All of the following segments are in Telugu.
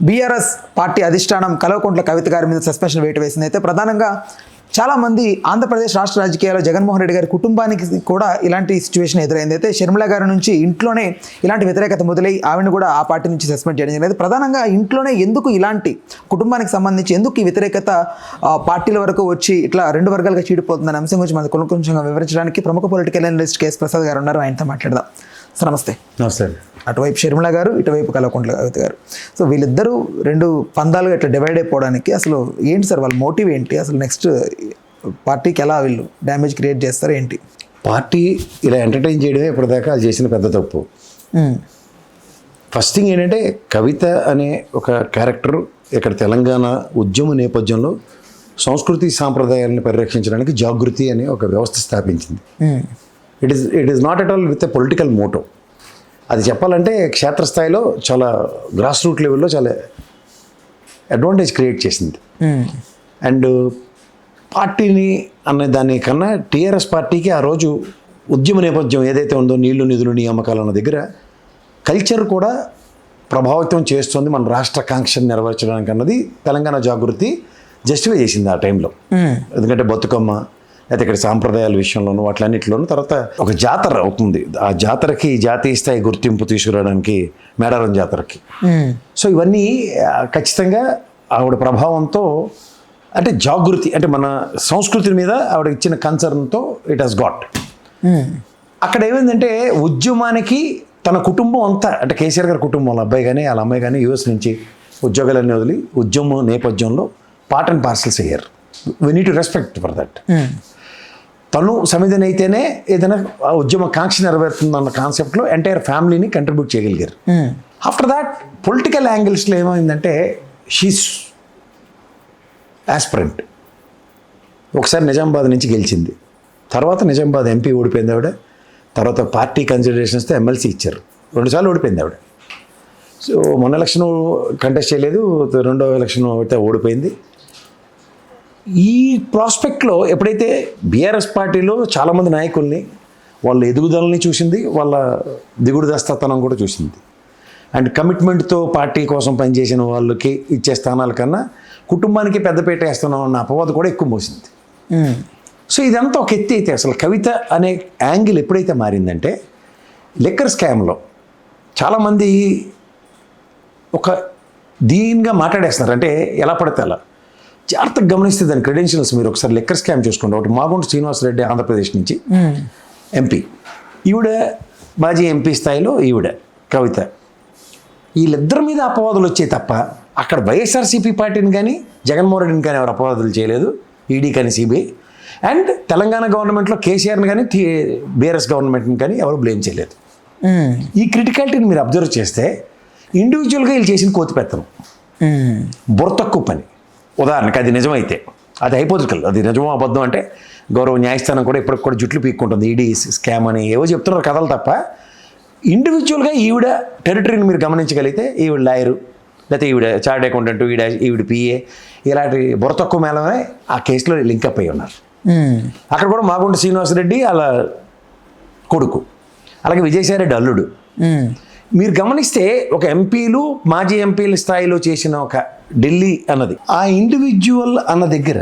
బీఆర్ఎస్ పార్టీ అధిష్టానం కల్వకుంట్ల కవిత గారి మీద సస్పెన్షన్ వేటు వేసింది. అయితే ప్రధానంగా చాలామంది ఆంధ్రప్రదేశ్ రాష్ట్ర రాజకీయాల్లో జగన్మోహన్ రెడ్డి గారి కుటుంబానికి కూడా ఇలాంటి సిచ్యువేషన్ ఎదురైంది. అయితే షర్మిల గారి నుంచి ఇంట్లోనే ఇలాంటి వ్యతిరేకత మొదలై ఆవిడని కూడా ఆ పార్టీ నుంచి సస్పెండ్ చేయడం జరిగింది. ప్రధానంగా ఇంట్లోనే ఎందుకు ఇలాంటి కుటుంబానికి సంబంధించి ఎందుకు ఈ వ్యతిరేకత పార్టీల వరకు వచ్చి ఇట్లా రెండు వర్గాలుగా చీడిపోతుందనే అంశం గురించి మనకు కొంచెంగా వివరించడానికి ప్రముఖ పొలిటికల్ అనలిస్ట్ కేఎస్ ప్రసాద్ గారు ఉన్నారు. ఆయనతో మాట్లాడదాం. సార్ నమస్తే. నమస్తే. అటువైపు షర్మిల గారు, ఇటువైపు కల్వకుంట్ల కవిత గారు. సో వీళ్ళిద్దరూ రెండు పందాలుగా ఇట్లా డివైడ్ అయిపోవడానికి అసలు ఏంటి సార్ వాళ్ళ మోటివ్ ఏంటి? అసలు నెక్స్ట్ పార్టీకి ఎలా వీళ్ళు డ్యామేజ్ క్రియేట్ చేస్తారు ఏంటి? పార్టీ ఇలా ఎంటర్టైన్ చేయడమే ఇప్పటిదాకా అది చేసిన పెద్ద తప్పు. ఫస్ట్ థింగ్ ఏంటంటే కవిత అనే ఒక క్యారెక్టర్ ఇక్కడ తెలంగాణ ఉద్యమ నేపథ్యంలో సంస్కృతి సాంప్రదాయాలను పరిరక్షించడానికి జాగృతి అనే ఒక వ్యవస్థ స్థాపించింది. It is not at all with a political motto. అది చెప్పాలంటే క్షేత్రస్థాయిలో చాలా గ్రాస్ రూట్ లెవెల్లో చాలా అడ్వాంటేజ్ క్రియేట్ చేసింది. అండ్ పార్టీని అనే దానికన్నా టీఆర్ఎస్ పార్టీకి ఆ రోజు ఉద్యమ నేపథ్యం ఏదైతే ఉందో నీళ్లు నిధులు నియామకాలు అన్న దగ్గర కల్చర్ కూడా ప్రభావితం చేస్తుంది మన రాష్ట్ర కాంక్షను నెరవేర్చడానికి అన్నది తెలంగాణ జాగృతి జస్టిఫై చేసింది ఆ టైంలో. ఎందుకంటే బతుకమ్మ అయితే ఇక్కడ సాంప్రదాయాల విషయంలోనూ వాటిలన్నింటిలోనూ తర్వాత ఒక జాతర అవుతుంది. ఆ జాతరకి జాతీయ స్థాయి గుర్తింపు తీసుకురావడానికి మేడారం జాతరకి. సో ఇవన్నీ ఖచ్చితంగా ఆవిడ ప్రభావంతో అంటే జాగృతి అంటే మన సంస్కృతి మీద ఆవిడ ఇచ్చిన కన్సర్న్తో ఇట్ హాస్ గాట్. అక్కడ ఏమైందంటే ఉద్యమానికి తన కుటుంబం అంతా అంటే కేసీఆర్ గారి కుటుంబం వాళ్ళ అబ్బాయి కానీ వాళ్ళ అమ్మాయి కానీ యూఎస్ నుంచి ఉద్యోగాలన్నీ వదిలి ఉద్యమం నేపథ్యంలో పార్ట్ అండ్ పార్సల్స్ అయ్యారు. We need to respect for that. తను సమిధన అయితేనే ఏదైనా ఉద్యమ కాంక్ష నెరవేరుతుందన్న కాన్సెప్ట్లో ఎంటైర్ ఫ్యామిలీని కంట్రిబ్యూట్ చేయగలిగారు. ఆఫ్టర్ దాట్ పొలిటికల్ యాంగిల్స్లో ఏమైందంటే షీస్ యాస్పిరెంట్. ఒకసారి నిజామాబాద్ నుంచి గెలిచింది, తర్వాత నిజామాబాద్ ఎంపీ ఓడిపోయింది ఆవిడ, తర్వాత పార్టీ కన్సిడరేషన్స్తో ఎమ్మెల్సీ ఇచ్చారు, 2 సార్లు ఓడిపోయింది ఆవిడ. సో మొన్న ఎలక్షన్ కంటెస్ట్ చేయలేదు, రెండో ఎలక్షన్ అయితే ఓడిపోయింది. ఈ ప్రాస్పెక్ట్లో ఎప్పుడైతే బీఆర్ఎస్ పార్టీలో చాలామంది నాయకుల్ని వాళ్ళ ఎదుగుదలని చూసింది, వాళ్ళ దిగుడు దస్తతనం కూడా చూసింది. అండ్ కమిట్మెంట్తో పార్టీ కోసం పనిచేసిన వాళ్ళకి ఇచ్చే స్థానాల కన్నా కుటుంబానికి పెద్దపీట వేస్తున్నాం అన్న అపవాదు కూడా ఎక్కువ మోసింది. సో ఇదంతా ఒక ఎత్తి అయితే అసలు కవిత అనే యాంగిల్ ఎప్పుడైతే మారిందంటే లిక్కర్ స్కామ్లో చాలామంది ఒక దీనిగా మాట్లాడేస్తున్నారు. అంటే ఎలా పడితే అలా జాగ్రత్తగా గమనిస్తే దాని క్రెడెన్షియల్స్ మీరు ఒకసారి లిక్కర్ స్కామ్ చూసుకోండి. ఒకటి మాగుంట శ్రీనివాసరెడ్డి ఆంధ్రప్రదేశ్ నుంచి ఎంపీ, ఈవిడ మాజీ ఎంపీ స్థాయిలో ఈవిడ కవిత, వీళ్ళిద్దరి మీద అపవాదులు వచ్చాయి తప్ప అక్కడ వైఎస్ఆర్సీపీ పార్టీని కానీ జగన్మోహన్ రెడ్డిని కానీ ఎవరు అపవాదులు చేయలేదు, ఈడీ కానీ సిబిఐ. అండ్ తెలంగాణ గవర్నమెంట్లో కేసీఆర్ని కానీ బీఆర్ఎస్ గవర్నమెంట్ని కానీ ఎవరు బ్లేమ్ చేయలేదు. ఈ క్రిటికాలిటీని మీరు అబ్జర్వ్ చేస్తే ఇండివిజువల్గా వీళ్ళు చేసిన కోతిపెత్తనం బుర్ర తక్కువ పని. ఉదాహరణకి అది నిజమైతే అది హైపోథెటికల్, అది నిజమో అబద్ధం అంటే గౌరవ న్యాయస్థానం కూడా ఇప్పటికి కూడా జుట్లు పీక్కుంటుంది, ఈడీ స్కామ్ అని ఏవో చెప్తున్నారు కథలు తప్ప ఇండివిజువల్గా ఈవిడ టెరిటరీని మీరు గమనించగలిగితే ఈవిడ లాయరు, లేకపోతే ఈవిడ చార్ట్ అకౌంటెంట్, ఈవిడ పిఏ, ఇలాంటి బుర్ర తక్కువ మేళమే ఆ కేసులో లింకప్ అయి ఉన్నారు. అక్కడ కూడా మాగుంట శ్రీనివాసరెడ్డి అలా కొడుకు, అలాగే విజయసాయిరెడ్డి అల్లుడు. మీరు గమనిస్తే ఒక ఎంపీలు మాజీ ఎంపీల స్థాయిలో చేసిన ఒక ఢిల్లీ అన్నది ఆ ఇండివిజువల్ అన్న దగ్గర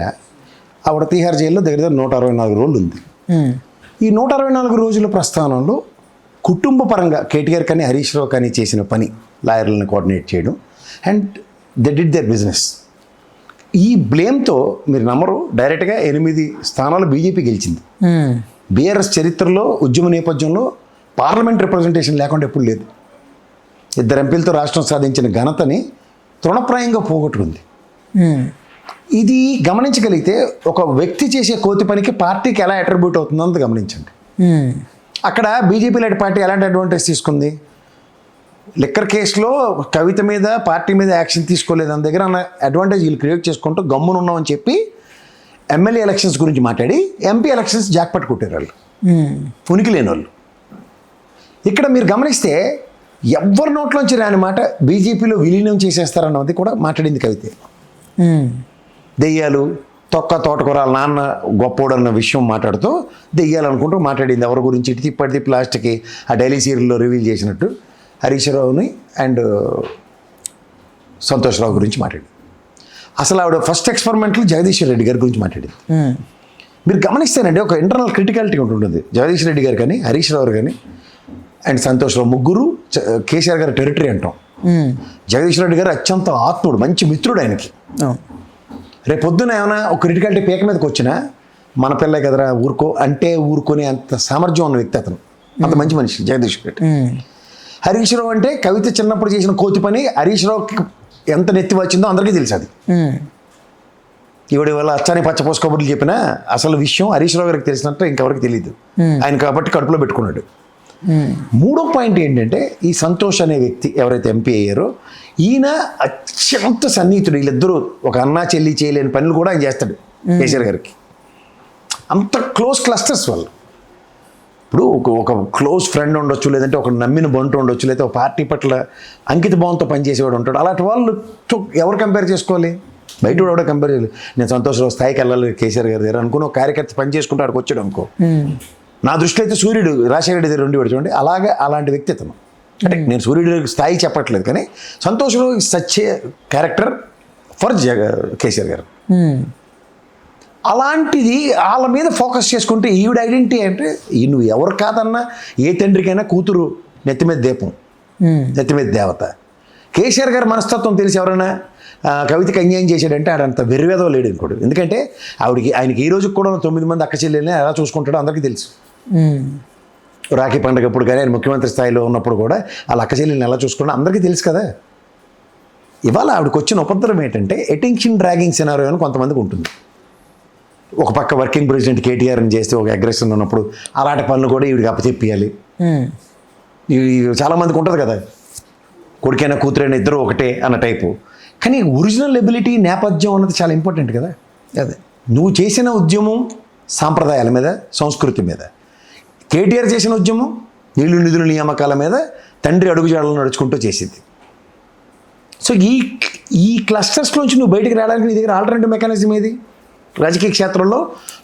ఆవిడ తీహార్ జైల్లో దగ్గర 164 రోజులు ఉంది. ఈ 164 రోజుల ప్రస్థానంలో కుటుంబ పరంగా కేటీఆర్ కానీ హరీష్ రావు కానీ చేసిన పని లాయర్లను కోఆర్డినేట్ చేయడం and they did their business. ఈ బ్లేమ్తో మీరు నమ్మరు, డైరెక్ట్గా 8 స్థానాలు బీజేపీ గెలిచింది. బీఆర్ఎస్ చరిత్రలో ఉద్యమ నేపథ్యంలో పార్లమెంట్ రిప్రజెంటేషన్ లేకుండా ఎప్పుడు లేదు. 2 ఎంపీలతో రాష్ట్రం సాధించిన ఘనతని తృణప్రాయంగా పోగొట్టుకుంది. ఇది గమనించగలిగితే ఒక వ్యక్తి చేసే కోతి పనికి పార్టీకి ఎలా అట్రిబ్యూట్ అవుతుందో అంత గమనించండి. అక్కడ బీజేపీ లాంటి పార్టీ ఎలాంటి అడ్వాంటేజ్ తీసుకుంది? లిక్కర్ కేసులో కవిత మీద పార్టీ మీద యాక్షన్ తీసుకోలేదు అన్న దగ్గర అన్న అడ్వాంటేజ్ వీళ్ళు క్రియేట్ చేసుకుంటూ గమ్మునున్నామని చెప్పి ఎమ్మెల్యే ఎలక్షన్స్ గురించి మాట్లాడి ఎంపీ ఎలక్షన్స్ జాక్పాట్ కొట్టారు వాళ్ళు, ఉనికి లేని వాళ్ళు. ఇక్కడ మీరు గమనిస్తే ఎవరి నోట్లోంచి రాని మాట బీజేపీలో విలీనం చేసేస్తారన్నది కూడా మాట్లాడింది కవిత. దెయ్యాలు తొక్క తోటకూర నాన్న గొప్పోడు అన్న విషయం మాట్లాడుతూ దెయ్యాలనుకుంటూ మాట్లాడింది. ఎవరి గురించి ఇటు తిప్పటి లాస్ట్కి ఆ డైలీ సీరియల్లో రివీల్ చేసినట్టు హరీష్ రావుని అండ్ సంతోష్రావు గురించి మాట్లాడింది. అసలు ఆవిడ ఫస్ట్ ఎక్స్పెరిమెంట్లో జగదీశ్వర్ రెడ్డి గారి గురించి మాట్లాడింది. మీరు గమనిస్తేనండి ఒక ఇంటర్నల్ క్రిటికాలిటీ ఉంటుంది. జగదీష్ రెడ్డి గారు కానీ, హరీష్ రావు కానీ అండ్ సంతోష్రావు ముగ్గురు కేసీఆర్ గారి టెరిటరీ అంటాం. జగదీష్ రెడ్డి గారు అత్యంత ఆత్ముడు, మంచి మిత్రుడు ఆయనకి. రేపు పొద్దున ఏమైనా ఒక క్రిటికాలిటీ పీక మీదకి వచ్చినా మన పిల్లే కదరా ఊరుకునే అంత సామర్థ్యం ఉన్న వ్యక్తి అతను. అంత మంచి మనిషి జగదీష్ రెడ్డి. హరీష్ రావు అంటే కవిత చిన్నప్పుడు చేసిన కోతి పని హరీష్ రావుకి ఎంత నెత్తి వచ్చిందో అందరికీ తెలుసు. అది ఈవిడ వల్ల అచ్చాని పచ్చపోసు కబుర్లు చెప్పినా అసలు విషయం హరీష్ రావు గారికి తెలిసినట్టు ఇంకెవరికి తెలియదు. ఆయన కాబట్టి కడుపులో పెట్టుకున్నాడు. మూడో పాయింట్ ఏంటంటే ఈ సంతోష్ అనే వ్యక్తి ఎవరైతే ఎంపీ అయ్యారో ఈయన అత్యంత సన్నిహితుడు. వీళ్ళిద్దరూ ఒక అన్నా చెల్లి చేయలేని పనులు కూడా ఆయన చేస్తాడు కేసీఆర్ గారికి. అంత క్లోజ్ క్లస్టర్స్ వాళ్ళు. ఇప్పుడు ఒక క్లోజ్ ఫ్రెండ్ ఉండొచ్చు, లేదంటే ఒక నమ్మిన బంటు ఉండొచ్చు, లేకపోతే ఒక పార్టీ పట్ల అంకిత భావంతో పనిచేసేవాడు ఉంటాడు. అలాంటి వాళ్ళు ఎవరు కంపేర్ చేసుకోవాలి? బయట కూడా కంపేర్ చేయాలి. నేను సంతోషరావు స్థాయికి వెళ్ళాలి కేసీఆర్ గారి దగ్గర అనుకుని ఒక కార్యకర్త పని చేసుకుంటూ అక్కడికి వచ్చాడు అనుకో. నా దృష్టిలో అయితే సూర్యుడు రాజశేఖర రెడ్డి దగ్గర ఉండేవాడు చూడండి, అలాంటి వ్యక్తి అతను. అంటే నేను సూర్యుడి స్థాయి చెప్పట్లేదు, కానీ Santosh Rao such a character for KCR గారు. అలాంటిది వాళ్ళ మీద ఫోకస్ చేసుకుంటే ఈవిడ ఐడెంటిటీ అంటే నువ్వు ఎవరు కాదన్నా ఏ తండ్రికైనా కూతురు నెత్తిమీద దీపం, నెత్తిమీద దేవత. కేసీఆర్ గారి మనస్తత్వం తెలిసి ఎవరైనా కవితకి అన్యాయం చేశాడంటే ఆడంత వెర్రివేదో లేడు ఇంకోడు. ఎందుకంటే ఆయనకి ఈ రోజుకి కూడా 9 మంది అక్క చెల్లెల్ని ఎలా చూసుకుంటాడో అందరికీ తెలుసు. రాఖీ పండుగ అప్పుడు కానీ ఆయన ముఖ్యమంత్రి స్థాయిలో ఉన్నప్పుడు కూడా వాళ్ళ అక్క చెల్లెల్ని ఎలా చూసుకున్నా అందరికీ తెలుసు కదా. ఇవాళ ఆవిడకి వచ్చిన ఉపద్రవం ఏంటంటే అటెన్షన్ డ్రాగింగ్ సినారియో అని కొంతమందికి ఉంటుంది. ఒక పక్క వర్కింగ్ ప్రెసిడెంట్ కేటీఆర్ని చేస్తే ఒక అగ్రెషన్ ఉన్నప్పుడు అలాంటి పనులు కూడా ఈవిడికి అప్పచెప్పియాలి. చాలామందికి ఉంటుంది కదా, కొడుకైనా కూతురైనా ఇద్దరు ఒకటే అన్న టైపు. కానీ ఒరిజినల్ ఎబిలిటీ నేపథ్యం అన్నది చాలా ఇంపార్టెంట్ కదా. అదే నువ్వు చేసిన ఉద్యమం సాంప్రదాయాల మీద, సంస్కృతి మీద, కేటీఆర్ చేసిన ఉద్యమం నీళ్లు నిధుల నియామకాల మీద, తండ్రి అడుగుజాడలు నడుచుకుంటూ చేసింది. సో ఈ క్లస్టర్స్లోంచి నువ్వు బయటకు రావడానికి నీ దగ్గర ఆల్టర్నేటివ్ మెకానిజం ఏది? రాజకీయ క్షేత్రంలో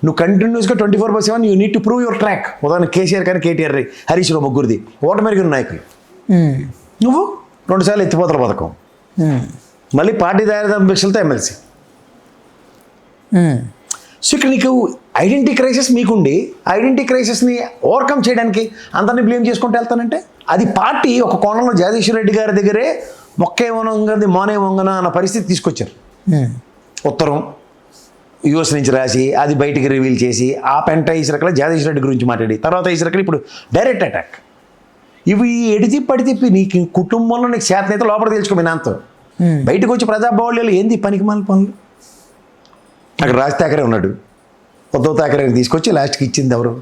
నువ్వు కంటిన్యూస్గా 24/7 you need to prove your track. ఉదాహరణ కేసీఆర్ కానీ, కేటీఆర్, హరీష్ రావు ముగ్గురిది ఓటమిరిగిన నాయకులు. నువ్వు 2 సార్లు ఎత్తిపోతల పథకం, మళ్ళీ పార్టీ దారిదర్శలతో ఎమ్మెల్సీ. సో ఇక్కడ నీకు ఐడెంటిటీ క్రైసిస్ మీకుండి ఐడెంటిటీ క్రైసిస్ని ఓవర్కమ్ చేయడానికి అందరినీ బ్లేమ్ చేసుకుంటూ వెళ్తానంటే అది పార్టీ ఒక కోణంలో జగదీశ్వర్ రెడ్డి గారి దగ్గరే మొక్కే వంగది మోనే వంగన అన్న పరిస్థితి తీసుకొచ్చారు. ఉత్తరం యూఎస్ నుంచి రాసి అది బయటికి రివీల్ చేసి ఆ పెంట ఈసరకల జగదీశ్వర్ రెడ్డి గురించి మాట్లాడి తర్వాత ఈసరకలు ఇప్పుడు డైరెక్ట్ అటాక్. ఇవి ఎడితి పడితిప్పి నీకు కుటుంబంలో నీకు శాతనైతే లోపల తెలుసుకో మీ నాన్నతో. బయటకు వచ్చి ప్రజాబావుళ్ళు ఏంది పనికి మాల పనులు. అక్కడ రాజ్ థాకరే ఉన్నాడు, ఉద్ధవ్ థాకరే తీసుకొచ్చి లాస్ట్కి ఇచ్చింది ఎవరు?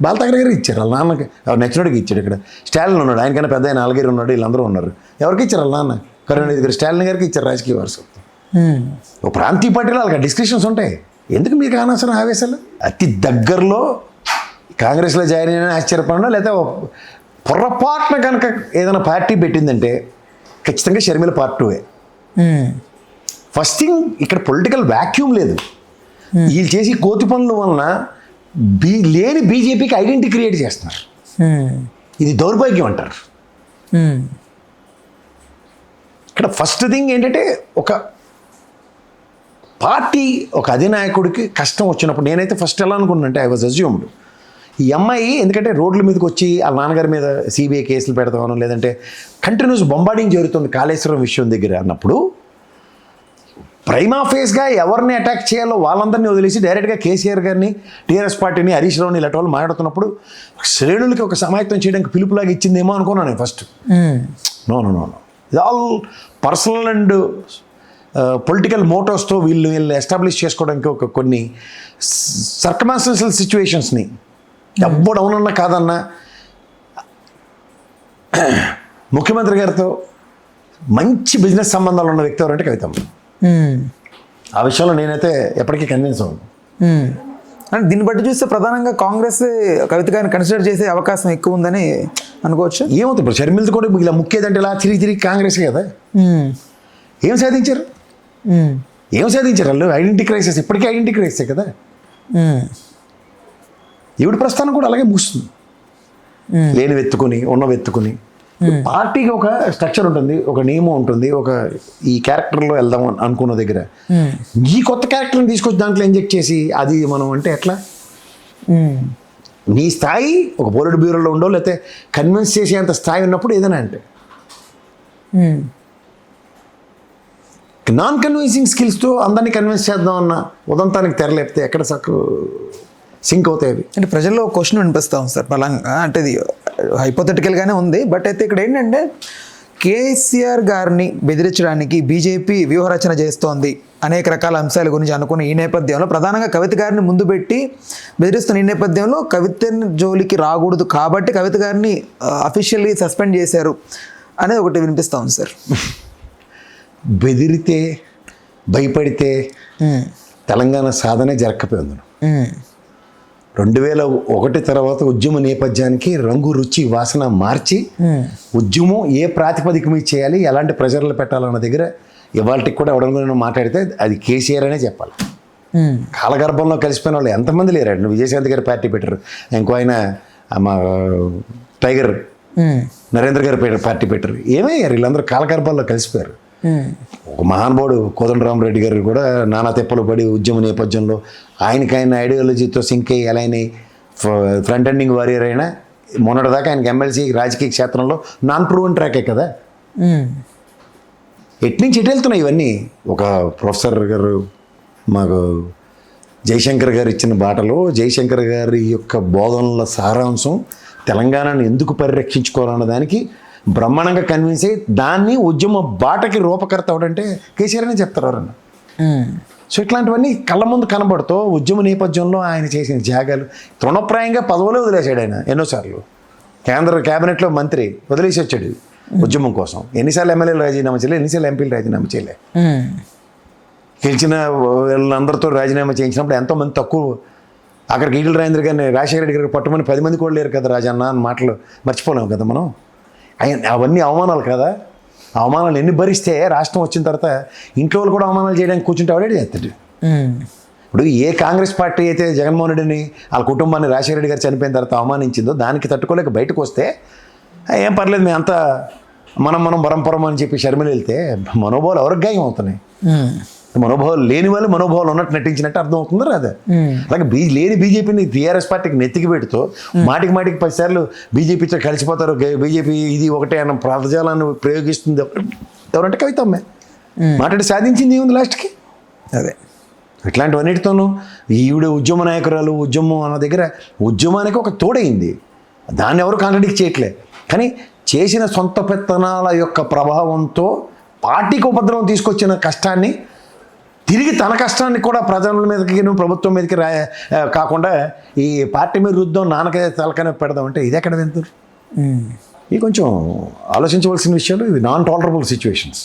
బాల్ థాకరే గారికి ఇచ్చారు. వాళ్ళ నాన్నకి ఎవరు నచ్చినోడికి ఇచ్చాడు. ఇక్కడ స్టాలిన్ ఉన్నాడు, ఆయనకైనా పెద్ద ఆయన ఆలగిరి ఉన్నాడు, వీళ్ళందరూ ఉన్నారు. ఎవరికి ఇచ్చారు? వాళ్ళ నాన్న కరుణానిధి గారు స్టాలిన్ గారికి ఇచ్చారు రాజకీయ వారసత్వం. ఓ ప్రాంతీయ పార్టీలో వాళ్ళకి డిస్కషన్స్ ఉంటాయి. ఎందుకు మీకు అనవసరం ఆవేశాలు? అతి దగ్గరలో కాంగ్రెస్లో జాయిన్ అయినా ఆశ్చర్యపడినా, లేదా పొరపాటున కనుక ఏదైనా పార్టీ పెట్టిందంటే ఖచ్చితంగా షర్మిల పార్ట్ 2. ఫస్ట్ థింగ్ ఇక్కడ పొలిటికల్ వ్యాక్యూమ్ లేదు. వీళ్ళు చేసి కోతి పనుల వలన లేని బీజేపీకి ఐడెంటిటీ క్రియేట్ చేస్తున్నారు. ఇది దౌర్భాగ్యం అంటారు. ఇక్కడ ఫస్ట్ థింగ్ ఏంటంటే ఒక పార్టీ ఒక అధినాయకుడికి కష్టం వచ్చినప్పుడు నేనైతే ఫస్ట్ ఎలా అనుకున్నానంటే ఐ వాజ్ అజ్యూమ్డ్ ఈ అమ్మాయి ఎందుకంటే రోడ్ల మీదకి వచ్చి వాళ్ళ నాన్నగారి మీద సిబిఐ కేసులు పెడతామను, లేదంటే కంటిన్యూస్ బొంబార్డింగ్ జరుగుతుంది కాళేశ్వరం విషయం దగ్గర అన్నప్పుడు ప్రైమా ఫేస్గా ఎవరిని అటాక్ చేయాలో వాళ్ళందరినీ వదిలేసి డైరెక్ట్గా కేసీఆర్ గారిని, టీఆర్ఎస్ పార్టీని, హరీష్ రావుని ఇలాంటి వాళ్ళు మాట్లాడుతున్నప్పుడు శ్రేణులకి ఒక సమాయత్తం చేయడానికి పిలుపులాగా ఇచ్చిందేమో అనుకున్నాను నేను first. No no no no ఇది ఆల్ పర్సనల్ అండ్ పొలిటికల్ మోటోస్తో వీళ్ళు ఎస్టాబ్లిష్ చేసుకోవడానికి ఒక కొన్ని సర్కమాస్టెన్షియల్ సిచ్యువేషన్స్ని ఎవ్వడు అవునన్నా కాదన్నా ముఖ్యమంత్రి గారితో మంచి బిజినెస్ సంబంధాలు ఉన్న వ్యక్తి ఎవరంటే కవితమ్మ. ఆ విషయంలో నేనైతే ఎప్పటికీ కన్విన్స్ అవును. అంటే దీన్ని బట్టి చూస్తే ప్రధానంగా కాంగ్రెస్ కవిత గారిని కన్సిడర్ చేసే అవకాశం ఎక్కువ ఉందని అనుకోవచ్చు. ఏమవుతుంది ఇప్పుడు షర్మిలతో కూడా ఇలా ముఖ్యదంటే ఇలా తిరిగి కాంగ్రెస్ కదా ఏం సాధించారు? వాళ్ళు ఐడెంటిటీ క్రైసిస్, ఇప్పటికీ ఐడెంటిటీ క్రైసిసే కదా. ఈవిడ ప్రస్థానం కూడా అలాగే ముగుస్తుంది. లేని వెత్తుకుని ఉన్న వెత్తుకుని పార్టీకి ఒక స్ట్రక్చర్ ఉంటుంది, ఒక నియమం ఉంటుంది, ఒక ఈ క్యారెక్టర్లో వెళ్దాం అనుకున్న దగ్గర ఈ కొత్త క్యారెక్టర్ని తీసుకొచ్చి దాంట్లో ఇంజెక్ట్ చేసి అది మనం అంటే ఎట్లా? నీ స్థాయి ఒక పోలిట్ బ్యూరోలో ఉండో లేకపోతే కన్విన్స్ చేసేంత స్థాయి ఉన్నప్పుడు ఏదైనా అంటే నాన్ కన్విన్సింగ్ స్కిల్స్తో అందరినీ కన్విన్స్ చేద్దాం అన్న ఉదంతానికి తెరలేపితే ఎక్కడ సింక్ అవుతాయి అవి. అంటే ప్రజల్లో క్వశ్చన్ వినిపిస్తాం సార్ బలంగా, అంటే ఇది హైపోథెటికల్గానే ఉంది. బట్ అయితే ఇక్కడ ఏంటంటే కేసీఆర్ గారిని బెదిరించడానికి బీజేపీ వ్యూహరచన చేస్తోంది అనేక రకాల అంశాల గురించి అనుకున్న ఈ నేపథ్యంలో ప్రధానంగా కవిత గారిని ముందు పెట్టి బెదిరిస్తున్న ఈ నేపథ్యంలో కవిత జోలికి రాకూడదు కాబట్టి కవిత గారిని అఫీషియల్లీ సస్పెండ్ చేశారు అనేది ఒకటి వినిపిస్తూ ఉంది సార్. బెదిరితే భయపడితే తెలంగాణ సాధనే జరగకపోయింది. 2001 తర్వాత ఉద్యమ నేపథ్యానికి రంగు రుచి వాసన మార్చి ఉద్యమం ఏ ప్రాతిపదిక మీద చేయాలి, ఎలాంటి ప్రెజర్లు పెట్టాలన్న దగ్గర ఇవాళకి కూడా ఎవడన్నా మాట్లాడితే అది కేసీఆర్ అనే చెప్పాలి. కాలగర్భంలో కలిసిపోయిన వాళ్ళు ఎంతమంది లేరండి. విజయశాంతి గారు పార్టీ పెట్టారు, ఇంకో ఆయన మా టైగర్ నరేంద్ర గారు పార్టీ పెట్టారు. ఏమయ్యారు వీళ్ళందరూ కాలగర్భంలో కలిసిపోయారు. ఒక మహానుభావుడు కోదండరామరెడ్డి గారు కూడా నానా తెప్పలు పడి ఉద్యమ నేపథ్యంలో ఆయన ఐడియాలజీతో సింక్ అయ్యి ఎలా అయినా ఫ్రంట్ ఎండింగ్ వారియర్ అయినా మొన్నటిదాకా ఆయనకి ఎమ్మెల్సీ రాజకీయ క్షేత్రంలో నాన్ ప్రూవెన్ ట్రాకే కదా. ఎట్నుంచి ఎటు వెళ్తున్నాయి ఇవన్నీ? ఒక ప్రొఫెసర్ గారు మాకు జయశంకర్ గారు ఇచ్చిన బాటలో జయశంకర్ గారి యొక్క బోధనల సారాంశం తెలంగాణను ఎందుకు పరిరక్షించుకోవాలన్న దానికి బ్రహ్మాండంగా కన్విన్స్ అయ్యి దాన్ని ఉద్యమ బాటకి రూపకర్త అవడంటే కేసీఆర్ అనే చెప్తారు ఎవరన్నా. సో ఇట్లాంటివన్నీ కళ్ళ ముందు కనబడుతూ ఉద్యమ నేపథ్యంలో ఆయన చేసిన త్యాగాలు తృణప్రాయంగా పదవులే వదిలేశాడు ఆయన ఎన్నోసార్లు. కేంద్ర క్యాబినెట్లో మంత్రి వదిలేసి వచ్చాడు ఉద్యమం కోసం. ఎన్నిసార్లు ఎమ్మెల్యేలు రాజీనామా చేయలే, ఎన్నిసార్లు ఎంపీలు రాజీనామా చేయలే. గెలిచిన వీళ్ళందరితో రాజీనామా చేయించినప్పుడు ఎంతోమంది తక్కువ. అక్కడికి ఈటల రాజేంద్ర గారిని రాజశేఖర రెడ్డి గారికి పట్టుమని 10 మంది కూడా లేరు కదా రాజన్న అని మాటలు మర్చిపోలేము కదా మనం. అవన్నీ అవమానాలు కదా. అవమానాలు ఎన్ని భరిస్తే రాష్ట్రం వచ్చిన తర్వాత ఇంట్లో వాళ్ళు కూడా అవమానాలు చేయడానికి కూర్చుంటే ఆవిడే చేస్తాడు. ఇప్పుడు ఏ కాంగ్రెస్ పార్టీ అయితే జగన్మోహన్ రెడ్డిని వాళ్ళ కుటుంబాన్ని రాజశేఖర రెడ్డి గారు చనిపోయిన తర్వాత అవమానించిందో దానికి తట్టుకోలేక బయటకు వస్తే ఏం పర్లేదు మేము అంతా మనం పరంపరం అని చెప్పి షర్మిల వెళ్తే మనోభావాలు ఎవరికి గాయం అవుతున్నాయి. మనోభావాలు లేని వాళ్ళు మనోభావాలు ఉన్నట్టు నటించినట్టు అర్థం అవుతుందో రాదా? అలాగే లేని బీజేపీని టీఆర్ఎస్ పార్టీకి నెత్తికి పెడుతూ మాటికి 10 సార్లు బీజేపీతో కలిసిపోతారు, బీజేపీ ఇది ఒకటే అన్న పదజాలాన్ని ప్రయోగిస్తుంది ఎవరంటే కవితమ్మే. మాట్లాడి సాధించింది ఏముంది లాస్ట్కి? అదే ఇట్లాంటివన్నిటితోనూ ఈవిడ ఉద్యమ నాయకురాలు ఉద్యమం అన్న దగ్గర ఉద్యమానికి ఒక తోడైంది. దాన్ని ఎవరు కాంట్రడిక్ట్ చేయట్లే. కానీ చేసిన సొంత పెత్తనాల యొక్క ప్రభావంతో పార్టీకి ఉపద్రవం తీసుకొచ్చిన కష్టాన్ని తిరిగి తన కష్టాన్ని కూడా ప్రజల మీదకి ప్రభుత్వం మీదకి కాకుండా ఈ పార్టీ మీద రుద్దాం నాన్నకే తలకనే పెడదాం అంటే ఇది ఎక్కడ వెళ్తారు? ఇవి కొంచెం ఆలోచించవలసిన విషయాలు. ఇవి నాన్ టాలరబుల్ సిచ్యువేషన్స్.